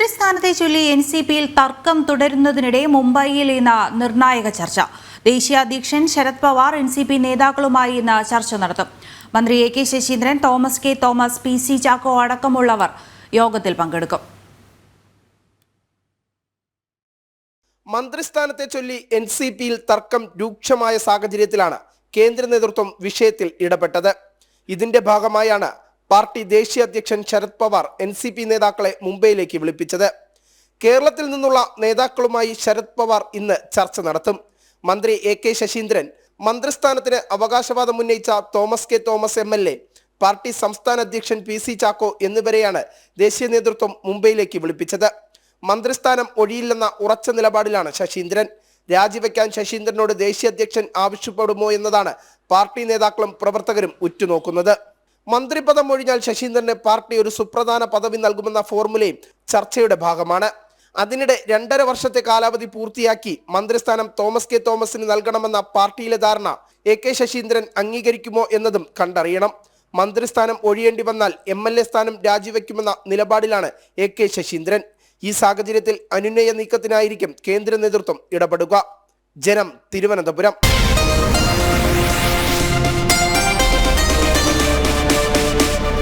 മന്ത്രിസ്ഥാനത്തെ ചൊല്ലി എൻസിപിയിൽ തർക്കം തുടരുന്നതിനിടെ മുംബൈയിൽ ഇന്ന് നിർണായക ചർച്ച. ദേശീയ അധ്യക്ഷൻ ശരത് പവാർ എൻസിപി നേതാക്കളുമായി ഇന്ന് ചർച്ച നടത്തും. മന്ത്രി A K Saseendran, Thomas K Thomas, P C Chacko അടക്കമുള്ളവർ യോഗത്തിൽ പങ്കെടുക്കും. മന്ത്രിസ്ഥാനത്തെ ചൊല്ലി എൻസിപിയിൽ തർക്കം രൂക്ഷമായ സാഹചര്യത്തിലാണ് കേന്ദ്ര നേതൃത്വം വിഷയത്തിൽ ഇടപെട്ടത്. ഇതിന്റെ ഭാഗമായാണ് പാർട്ടി ദേശീയ അധ്യക്ഷൻ ശരത് പവാർ എൻസിപി നേതാക്കളെ മുംബൈയിലേക്ക് വിളിപ്പിച്ചത്. കേരളത്തിൽ നിന്നുള്ള നേതാക്കളുമായി ശരത് പവാർ ഇന്ന് ചർച്ച നടത്തും. മന്ത്രി എ കെ ശശീന്ദ്രൻ, മന്ത്രിസ്ഥാനത്തിന് അവകാശവാദം ഉന്നയിച്ച Thomas K Thomas MLA, party സംസ്ഥാന അധ്യക്ഷൻ പി സി ചാക്കോ എന്നിവരെയാണ് ദേശീയ നേതൃത്വം മുംബൈയിലേക്ക് വിളിപ്പിച്ചത്. മന്ത്രിസ്ഥാനം ഒഴിയില്ലെന്ന ഉറച്ച നിലപാടിലാണ് ശശീന്ദ്രൻ. രാജിവെക്കാൻ ശശീന്ദ്രനോട് ദേശീയ അധ്യക്ഷൻ ആവശ്യപ്പെടുമോ എന്നതാണ് പാർട്ടി നേതാക്കളും പ്രവർത്തകരും ഉറ്റുനോക്കുന്നത്. മന്ത്രിപദം ഒഴിഞ്ഞാൽ ശശീന്ദ്രന് പാർട്ടി ഒരു സുപ്രധാന പദവി നൽകുമെന്ന ഫോർമുലയും ചർച്ചയുടെ ഭാഗമാണ്. അതിനിടെ 2.5 വർഷത്തെ കാലാവധി പൂർത്തിയാക്കി മന്ത്രിസ്ഥാനം തോമസ് കെ തോമസിന് നൽകണമെന്ന പാർട്ടിയിലെ ധാരണ എ കെ ശശീന്ദ്രൻ അംഗീകരിക്കുമോ എന്നതും കണ്ടറിയണം. മന്ത്രിസ്ഥാനം ഒഴിയേണ്ടി വന്നാൽ MLA സ്ഥാനം രാജിവെക്കുമെന്ന നിലപാടിലാണ് എ കെ ശശീന്ദ്രൻ. ഈ സാഹചര്യത്തിൽ അനുനയ നീക്കത്തിനായിരിക്കും കേന്ദ്ര നേതൃത്വം ഇടപെടുക. ജനം, തിരുവനന്തപുരം.